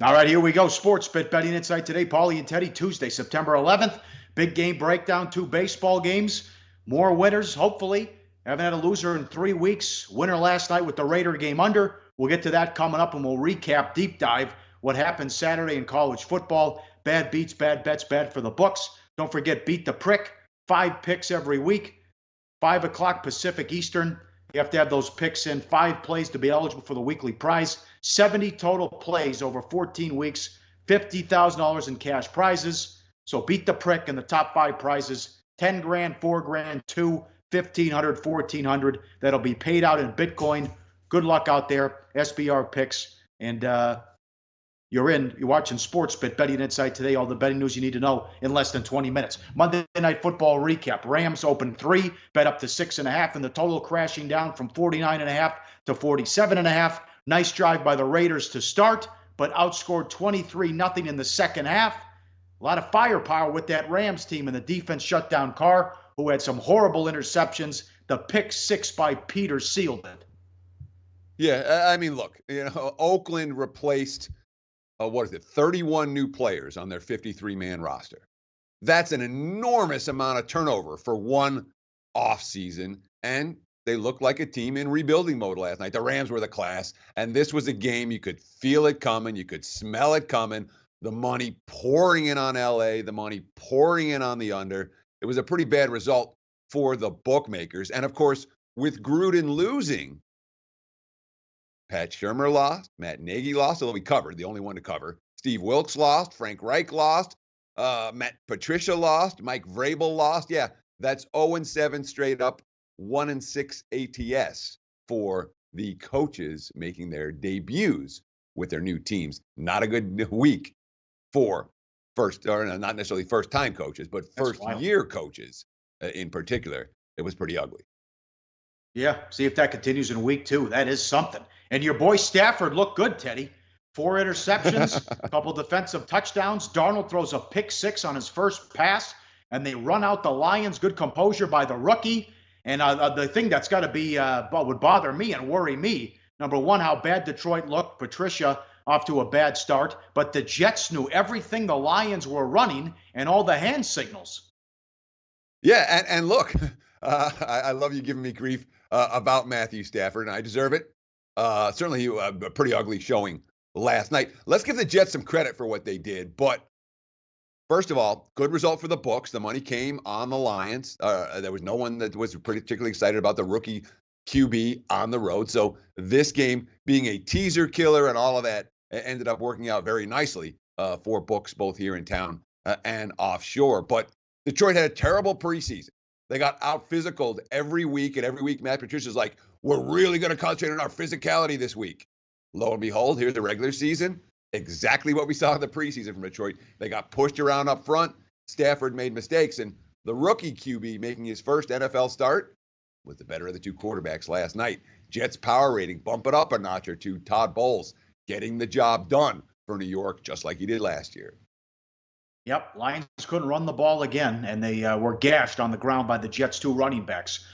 All right, here we go. Sports Bet Betting Insight today. Pauly and Teddy, Tuesday, September 11th. Big game breakdown, 2 baseball games. More winners, hopefully. Haven't had a loser in 3 weeks. Winner last night with the Raider game under. We'll get to that coming up, and we'll recap, deep dive, what happened Saturday in college football. Bad beats, bad bets, bad for the books. Don't forget, Beat the Prick. 5 picks every week. 5 o'clock Pacific Eastern. You have to have those picks in 5 plays to be eligible for the weekly prize. 70 total plays over 14 weeks, $50,000 in cash prizes. So beat the prick in the top 5 prizes. 10 grand, 4 grand, 2, 1,500, 1,400. That'll be paid out in Bitcoin. Good luck out there. SBR picks. And you're watching Sportsbook Betting Insight today. All the betting news you need to know in less than 20 minutes. Monday Night Football recap. Rams opened 3, bet up to 6.5, and the total crashing down from 49.5 to 47.5. Nice drive by the Raiders to start, but outscored 23-0 in the second half. A lot of firepower with that Rams team, and the defense shut down Carr, who had some horrible interceptions. The pick 6 by Peter sealed it. Yeah, I mean, look, Oakland replaced 31 new players on their 53-man roster. That's an enormous amount of turnover for one offseason, and they looked like a team in rebuilding mode last night. The Rams were the class, and this was a game you could feel it coming. You could smell it coming. The money pouring in on LA, the money pouring in on the under. It was a pretty bad result for the bookmakers. And, of course, with Gruden losing, Pat Shurmur lost, Matt Nagy lost, although he covered, the only one to cover. Steve Wilkes lost, Frank Reich lost, Matt Patricia lost, Mike Vrabel lost. Yeah, that's 0-7 straight up, 1-6 ATS for the coaches making their debuts with their new teams. Not a good week for not necessarily first-time coaches, but first-year coaches in particular. It was pretty ugly. Yeah, see if that continues in week 2. That is something. And your boy Stafford looked good, Teddy. 4 interceptions, a couple defensive touchdowns. Darnold throws a pick 6 on his first pass, and they run out the Lions. Good composure by the rookie. And the thing that's got to be would bother me and worry me, number one, how bad Detroit looked. Patricia off to a bad start. But the Jets knew everything the Lions were running and all the hand signals. Yeah, and look, I love you giving me grief about Matthew Stafford, and I deserve it. Certainly a pretty ugly showing last night. Let's give the Jets some credit for what they did. But first of all, good result for the books. The money came on the Lions. There was no one that was particularly excited about the rookie QB on the road. So this game being a teaser killer and all of that ended up working out very nicely for books both here in town and offshore. But Detroit had a terrible preseason. They got out-physicaled every week, and every week Matt Patricia's like, we're really going to concentrate on our physicality this week. Lo and behold, here's the regular season. Exactly what we saw in the preseason from Detroit. They got pushed around up front. Stafford made mistakes, and the rookie QB making his first NFL start was the better of the 2 quarterbacks last night. Jets power rating, bump it up a notch or 2. Todd Bowles getting the job done for New York, just like he did last year. Yep, Lions couldn't run the ball again, and they were gashed on the ground by the Jets' 2 running backs.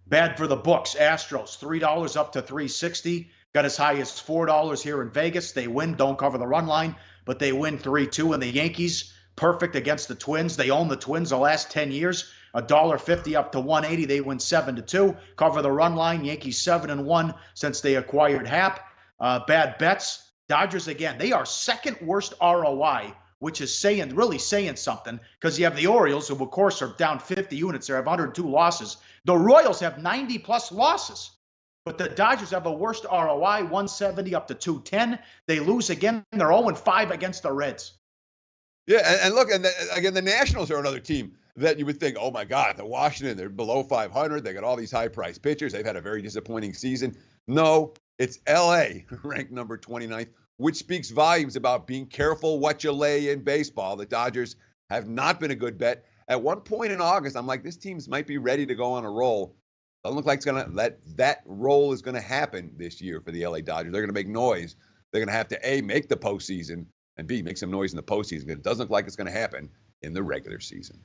Bad for the books. Astros, $3 up to $3.60. Got as high as $4 here in Vegas. They win, don't cover the run line, but they win 3-2. And the Yankees, perfect against the Twins. They own the Twins the last 10 years. $1.50 up to $1.80. They win 7-2. Cover the run line. Yankees 7-1 since they acquired Happ. Bad bets. Dodgers again. They are second worst ROI, which is really saying something, because you have the Orioles, who of course are down 50 units. They have 102 losses. The Royals have 90-plus losses. But the Dodgers have a worst ROI, 170 up to 210. They lose again. They're 0-5 against the Reds. Yeah, and look, again, the Nationals are another team that you would think, oh, my God, the Washington, they're below 500. They got all these high-priced pitchers. They've had a very disappointing season. No, it's L.A., ranked number 29th, which speaks volumes about being careful what you lay in baseball. The Dodgers have not been a good bet. At one point in August, I'm like, this team might be ready to go on a roll. Doesn't look like that roll is going to happen this year for the LA Dodgers. They're going to make noise. They're going to have to, A, make the postseason, and B, make some noise in the postseason. It doesn't look like it's going to happen in the regular season.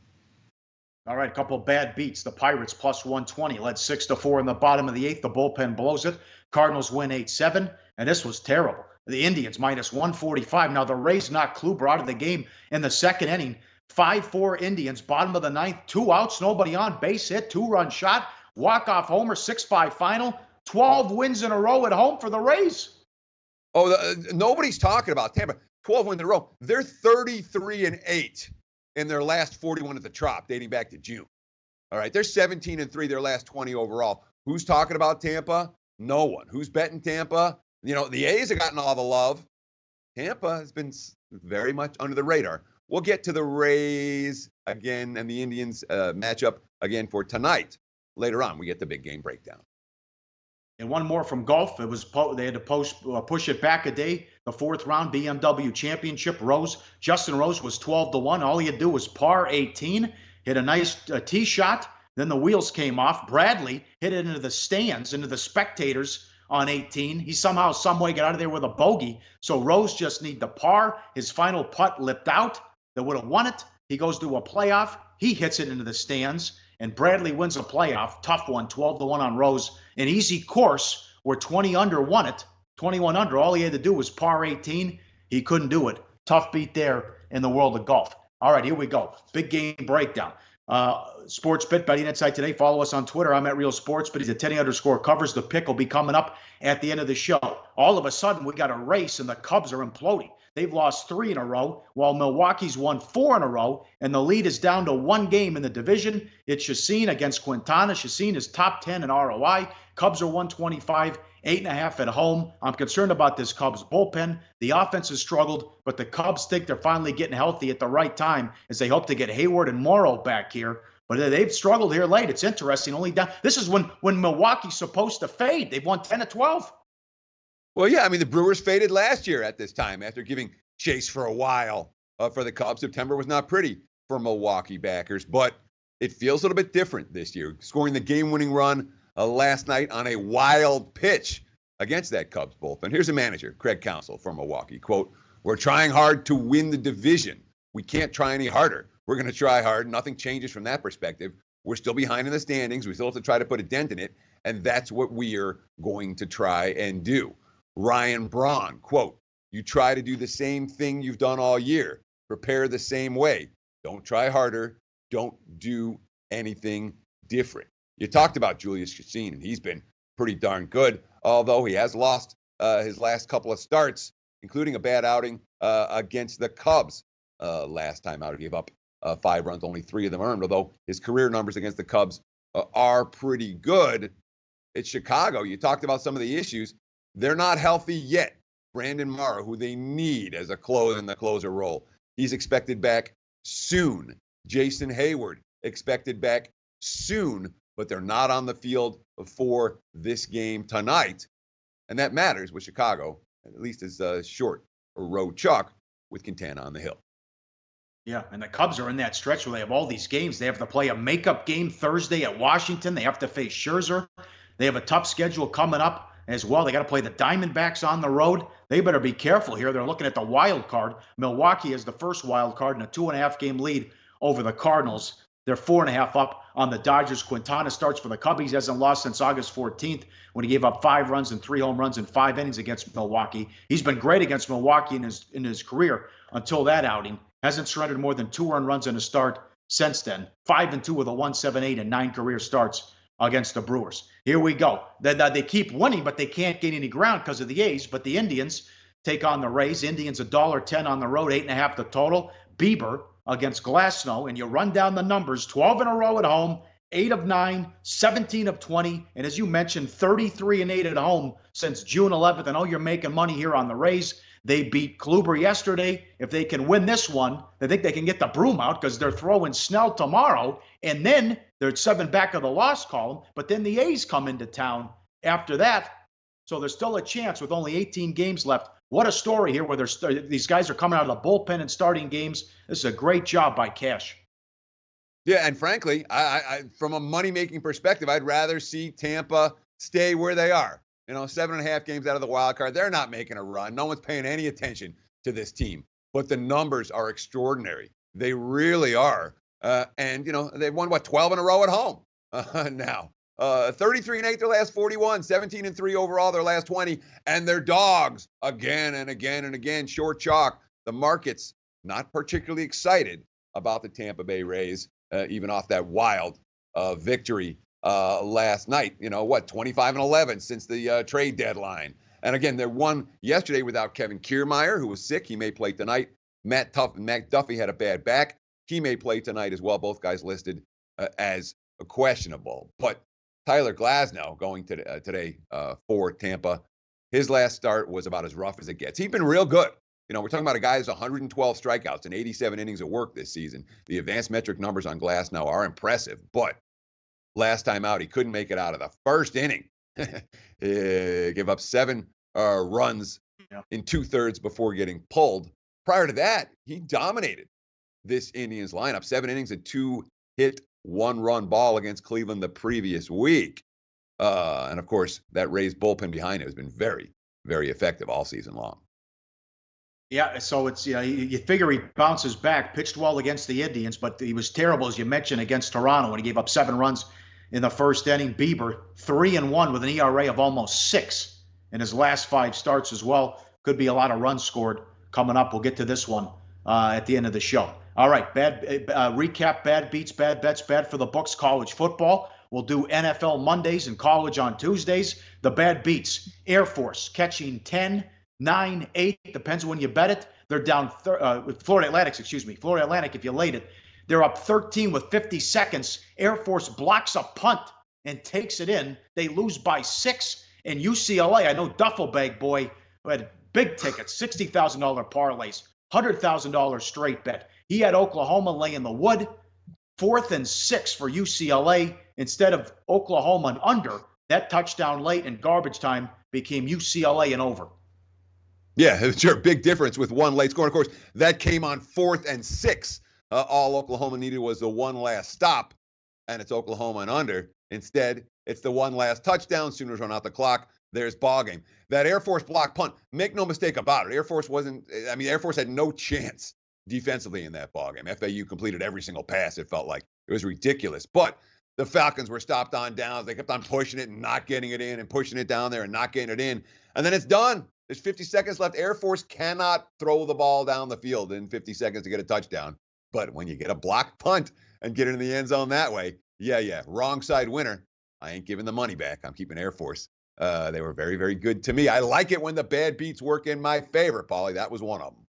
All right, a couple of bad beats. The Pirates plus 120, led 6-4 in the bottom of the 8th. The bullpen blows it. Cardinals win 8-7, and this was terrible. The Indians minus 145. Now the Rays knocked Kluber out of the game in the second inning. 5-4 Indians, bottom of the ninth, 2 outs, nobody on, base hit, 2-run shot, walk-off homer, 6-5 final, 12 wins in a row at home for the Rays. Oh, nobody's talking about Tampa. 12 wins in a row. They're 33-8 in their last 41 at the Trop, dating back to June. All right, they're 17-3, their last 20 overall. Who's talking about Tampa? No one. Who's betting Tampa? You know, the A's have gotten all the love. Tampa has been very much under the radar. We'll get to the Rays again and the Indians matchup again for tonight. Later on, we get the big game breakdown. And one more from golf. It was they had to push it back a day. The 4th round BMW Championship. Justin Rose was 12-1. All he had to do was par 18, hit a nice tee shot. Then the wheels came off. Bradley hit it into the stands, into the spectators on 18. He somehow, some way got out of there with a bogey. So Rose just need the par. His final putt lipped out. That would have won it. He goes to a playoff. He hits it into the stands. And Bradley wins a playoff. Tough one, 12-1 on Rose. An easy course where 20 under won it. 21 under. All he had to do was par 18. He couldn't do it. Tough beat there in the world of golf. All right, here we go. Big game breakdown. Sportsbit betting insight today. Follow us on Twitter. I'm at Real Sportsbit. He's at Teddy_covers. The pick will be coming up at the end of the show. All of a sudden, we got a race, and the Cubs are imploding. They've lost 3 in a row, while Milwaukee's won 4 in a row, and the lead is down to 1 game in the division. It's Chacin against Quintana. Chacin is top 10 in ROI. Cubs are 125, 8.5 at home. I'm concerned about this Cubs bullpen. The offense has struggled, but the Cubs think they're finally getting healthy at the right time as they hope to get Hayward and Morrow back here. But they've struggled here late. It's interesting. Only down. This is when Milwaukee's supposed to fade. They've won 10 of 12. Well, yeah, I mean, the Brewers faded last year at this time after giving chase for a while for the Cubs. September was not pretty for Milwaukee backers, but it feels a little bit different this year. Scoring the game-winning run last night on a wild pitch against that Cubs bullpen. Here's a manager, Craig Counsell from Milwaukee. Quote, "We're trying hard to win the division. We can't try any harder. We're going to try hard. Nothing changes from that perspective. We're still behind in the standings. We still have to try to put a dent in it, and that's what we're going to try and do." Ryan Braun, quote, "You try to do the same thing you've done all year. Prepare the same way. Don't try harder. Don't do anything different." You talked about Julius Chacin, and he's been pretty darn good, although he has lost his last couple of starts, including a bad outing against the Cubs last time out. He gave up 5 runs, only 3 of them earned, although his career numbers against the Cubs are pretty good. It's Chicago. You talked about some of the issues. They're not healthy yet. Brandon Morrow, who they need as a in the closer role, he's expected back soon. Jason Hayward expected back soon, but they're not on the field for this game tonight. And that matters with Chicago, at least as short a road chalk with Quintana on the hill. Yeah, and the Cubs are in that stretch where they have all these games. They have to play a makeup game Thursday at Washington. They have to face Scherzer. They have a tough schedule coming up as well. They got to play the Diamondbacks on the road. They better be careful here. They're looking at the wild card. Milwaukee is the first wild card in a 2.5 game lead over the Cardinals. They're 4.5 up on the Dodgers. Quintana starts for the Cubbies. He hasn't lost since August 14th when he gave up 5 runs and 3 home runs in 5 innings against Milwaukee. He's been great against Milwaukee in his career until that outing. Hasn't surrendered more than 2 earned runs in a start since then. 5-2 with a 1.78 and 9 career starts against the Brewers. Here we go. They keep winning, but they can't gain any ground because of the A's. But the Indians take on the Rays. Indians $1.10 on the road, 8.5 the total. Bieber against Glasnow, and you run down the numbers, 12 in a row at home, 8 of 9, 17 of 20, and as you mentioned, 33-8 at home since June 11th. I know you're making money here on the Rays. They beat Kluber yesterday. If they can win this one, they think they can get the broom out because they're throwing Snell tomorrow, and then they're 7 back of the loss column, but then the A's come into town after that. So there's still a chance with only 18 games left. What a story here where these guys are coming out of the bullpen and starting games. This is a great job by Cash. Yeah, and frankly, I from a money-making perspective, I'd rather see Tampa stay where they are. 7.5 games out of the wild card. They're not making a run. No one's paying any attention to this team. But the numbers are extraordinary. They really are. And they've won, 12 in a row at home now. 33-8 their last 41, 17-3 overall their last 20, and they're dogs again and again and again. Short chalk. The market's not particularly excited about the Tampa Bay Rays, even off that wild victory last night. 25-11 since the trade deadline. And again, they won yesterday without Kevin Kiermaier, who was sick. He may play tonight. Matt Duffy had a bad back. He may play tonight as well. Both guys listed as questionable. But Tyler Glasnow going today for Tampa. His last start was about as rough as it gets. He's been real good. We're talking about a guy who's 112 strikeouts and 87 innings of work this season. The advanced metric numbers on Glasnow are impressive, but last time out, he couldn't make it out of the first inning. Give up 7 runs in 2/3 before getting pulled. Prior to that, he dominated this Indians lineup. 7 innings and 2-hit, 1-run ball against Cleveland the previous week. And of course, that Rays bullpen behind him has been very, very effective all season long. Yeah, so it's you figure he bounces back, pitched well against the Indians, but he was terrible, as you mentioned, against Toronto when he gave up 7 runs in the first inning. Bieber, 3-1 with an ERA of almost 6 in his last 5 starts as well. Could be a lot of runs scored coming up. We'll get to this one at the end of the show. All right, recap, bad beats, bad bets, bad for the books, college football. We'll do NFL Mondays and college on Tuesdays. The bad beats, Air Force catching 10, 9, 8, depends when you bet it. They're down, Florida Atlantic, if you laid it. They're up 13 with 50 seconds. Air Force blocks a punt and takes it in. They lose by 6. And UCLA, I know Duffel Bag Boy, who had big tickets, $60,000 parlays, $100,000 straight bet. He had Oklahoma laying the wood. 4th and 6 for UCLA instead of Oklahoma and under. That touchdown late in garbage time became UCLA and over. Yeah, sure. Big difference with one late score. Of course, that came on 4th and 6. All Oklahoma needed was the one last stop, and it's Oklahoma and under. Instead, it's the one last touchdown. Sooners run out the clock. There's ball game. That Air Force block punt, make no mistake about it. Air Force had no chance defensively in that ball game. FAU completed every single pass, it felt like. It was ridiculous. But the Falcons were stopped on downs. They kept on pushing it and not getting it in and pushing it down there and not getting it in. And then it's done. There's 50 seconds left. Air Force cannot throw the ball down the field in 50 seconds to get a touchdown. But when you get a block punt and get it in the end zone that way, wrong side winner. I ain't giving the money back. I'm keeping Air Force. They were very, very good to me. I like it when the bad beats work in my favor, Pauly. That was one of them.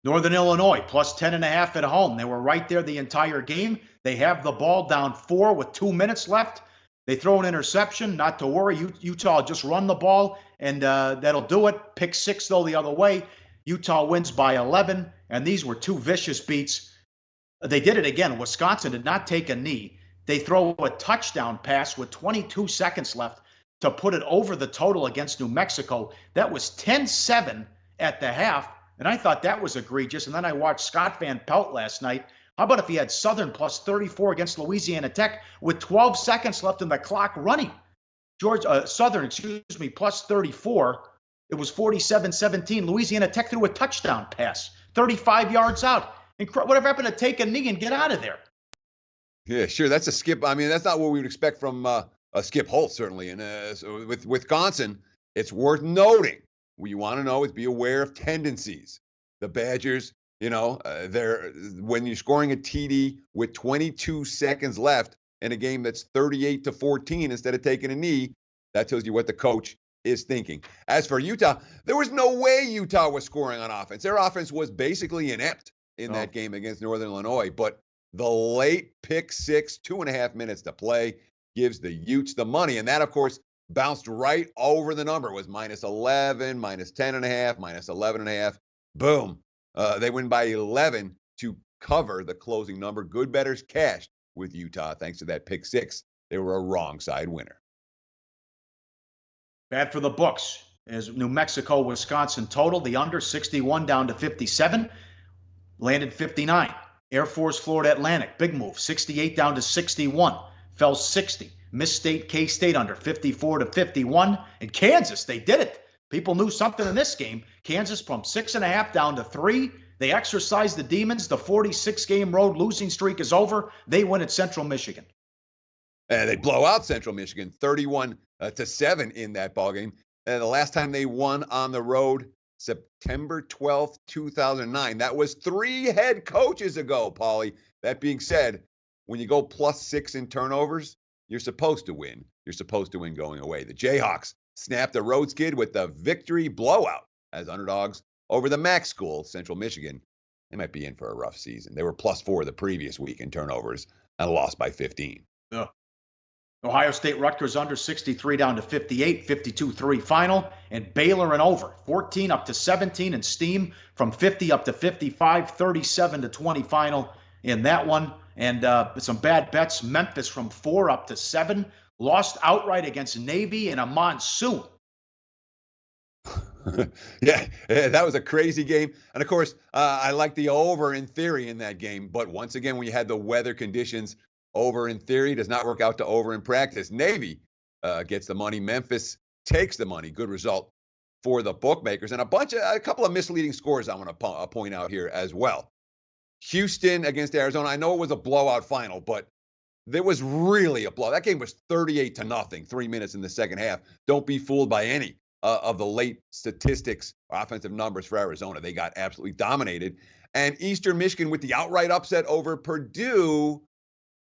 Northern Illinois, plus 10.5 at home. They were right there the entire game. They have the ball down 4 with 2 minutes left. They throw an interception. Not to worry. Utah just run the ball, and that'll do it. Pick 6, though, the other way. Utah wins by 11, and these were 2 vicious beats. They did it again. Wisconsin did not take a knee. They throw a touchdown pass with 22 seconds left to put it over the total against New Mexico. That was 10-7 at the half, and I thought that was egregious. And then I watched Scott Van Pelt last night. How about if he had Southern plus 34 against Louisiana Tech with 12 seconds left in the clock running? Southern, plus 34. It was 47-17. Louisiana Tech threw a touchdown pass, 35 yards out. And whatever happened to take a knee and get out of there? Yeah, sure. That's a skip. I mean, that's not what we would expect from a Skip Holt, certainly. And so with Wisconsin, it's worth noting. What you want to know is be aware of tendencies. The Badgers, when you're scoring a TD with 22 seconds left in a game that's 38-14 instead of taking a knee, that tells you what the coach is thinking. As for Utah, there was no way Utah was scoring on offense. Their offense was basically inept in that game against Northern Illinois. But the late pick 6, 2.5 minutes to play, gives the Utes the money. And that, of course, bounced right over the number. It was -11, -10.5, -11.5. Boom. They win by 11 to cover the closing number. Good bettors cashed with Utah thanks to that pick 6. They were a wrong side winner. Bad for the books. As New Mexico, Wisconsin total, the under 61 down to 57, landed 59. Air Force, Florida Atlantic, big move, 68 down to 61, fell 60. Miss State, K-State under 54 to 51. And Kansas, they did it. People knew something in this game. Kansas from 6.5 down to 3. They exercised the demons. The 46-game road losing streak is over. They win at Central Michigan. And they blow out Central Michigan 31-7 in that ballgame. And the last time they won on the road, September 12th, 2009. That was 3 head coaches ago, Pauly. That being said, when you go +6 in turnovers, you're supposed to win. You're supposed to win going away. The Jayhawks snapped the road skid with the victory blowout as underdogs over the MAC school, Central Michigan. They might be in for a rough season. They were +4 the previous week in turnovers and lost by 15. Ugh. Ohio State Rutgers under 63 down to 58, 52-3 final, and Baylor and over 14 up to 17 and steam from 50 up to 55, 37-20 final in that one. And some bad bets. Memphis from 4 up to 7, lost outright against Navy in a monsoon. Yeah, that was a crazy game. And of course, I like the over in theory in that game. But once again, when you had the weather conditions, over in theory does not work out to over in practice. Navy gets the money. Memphis takes the money. Good result for the bookmakers. And a couple of misleading scores I want to point out here as well. Houston against Arizona. I know it was a blowout final, but there was really a blow. That game was 38-0, 3 minutes in the second half. Don't be fooled by any of the late statistics, offensive numbers for Arizona. They got absolutely dominated. And Eastern Michigan with the outright upset over Purdue.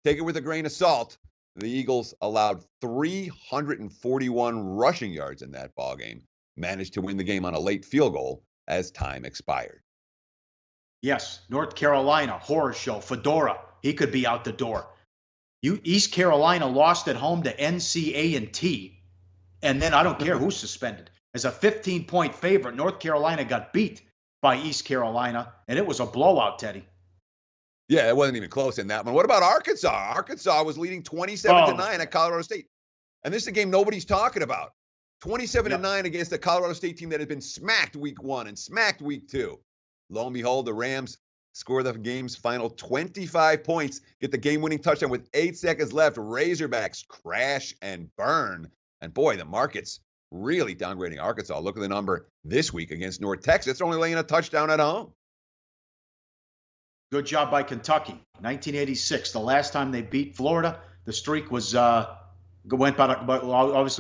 Take it with a grain of salt. The Eagles allowed 341 rushing yards in that ballgame. Managed to win the game on a late field goal as time expired. Yes, North Carolina, horror show. Fedora, he could be out the door. East Carolina lost at home to NCAAF, and then I don't care who's suspended. As a 15-point favorite, North Carolina got beat by East Carolina, and it was a blowout, Teddy. Yeah, it wasn't even close in that one. What about Arkansas? Arkansas was leading 27-9 at Colorado State. And this is a game nobody's talking about. 27-9 against the Colorado State team that had been smacked week 1 and smacked week 2. Lo and behold, the Rams score the game's final 25 points, get the game-winning touchdown with 8 seconds left. Razorbacks crash and burn. And boy, the market's really downgrading Arkansas. Look at the number this week against North Texas. They're only laying a touchdown at home. Good job by Kentucky. 1986, the last time they beat Florida. The streak was obviously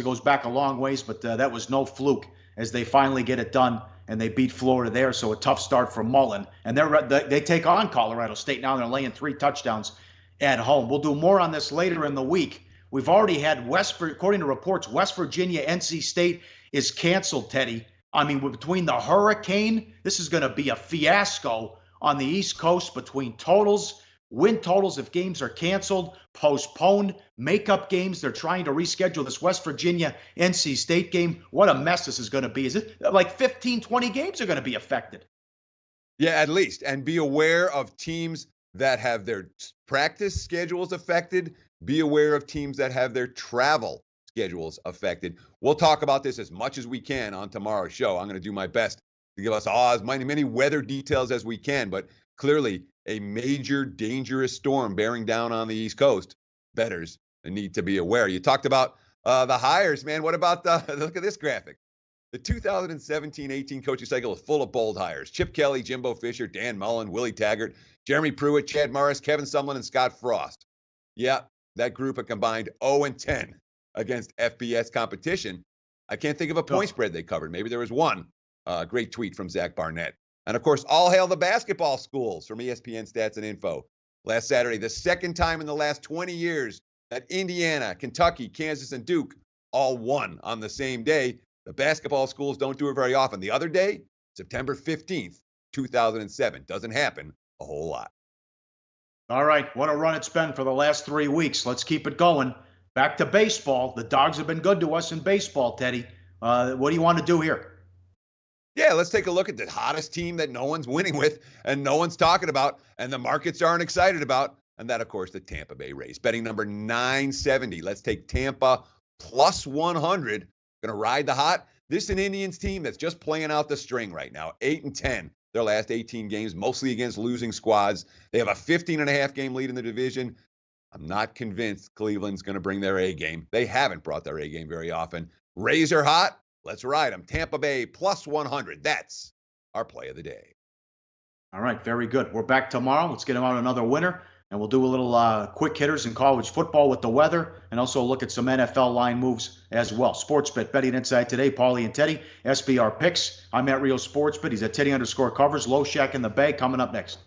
goes back a long ways, but that was no fluke as they finally get it done and they beat Florida there. So a tough start for Mullen, and they take on Colorado State now. They're laying 3 touchdowns at home. We'll do more on this later in the week. We've already had according to reports, West Virginia, NC State is canceled. Teddy, I mean, between the hurricane, this is going to be a fiasco on the East Coast between totals, win totals if games are canceled, postponed, makeup games. They're trying to reschedule this West Virginia NC State game. What a mess this is going to be. Is it like 15, 20 games are going to be affected? Yeah, at least. And be aware of teams that have their practice schedules affected. Be aware of teams that have their travel schedules affected. We'll talk about this as much as we can on tomorrow's show. I'm going to do my best to give us all as many weather details as we can, but clearly a major dangerous storm bearing down on the East Coast. Bettors need to be aware. You talked about the hires, man. What about look at this graphic. The 2017-18 coaching cycle is full of bold hires. Chip Kelly, Jimbo Fisher, Dan Mullen, Willie Taggart, Jeremy Pruitt, Chad Morris, Kevin Sumlin, and Scott Frost. Yeah, that group had combined 0-10 against FBS competition. I can't think of a point spread they covered. Maybe there was one. Great tweet from Zach Barnett. And, of course, all hail the basketball schools from ESPN Stats and Info. Last Saturday, the second time in the last 20 years that Indiana, Kentucky, Kansas, and Duke all won on the same day. The basketball schools don't do it very often. The other day, September 15th, 2007. Doesn't happen a whole lot. All right, what a run it's been for the last 3 weeks. Let's keep it going. Back to baseball. The Dogs have been good to us in baseball, Teddy. What do you want to do here? Yeah, let's take a look at the hottest team that no one's winning with and no one's talking about and the markets aren't excited about. And that, of course, the Tampa Bay Rays. Betting number 970. Let's take Tampa plus 100. Going to ride the hot. This is an Indians team that's just playing out the string right now. 8-10. Their last 18 games, mostly against losing squads. They have a 15.5 game lead in the division. I'm not convinced Cleveland's going to bring their A game. They haven't brought their A game very often. Rays are hot. Let's ride them. Tampa Bay plus 100. That's our play of the day. All right, very good. We're back tomorrow. Let's get them out another winner. And we'll do a little quick hitters in college football with the weather, and also look at some NFL line moves as well. Sportsbet betting inside today. Pauly and Teddy, SBR picks. I'm at Rio Sportsbet. He's at Teddy_covers. Low Shack in the bag coming up next.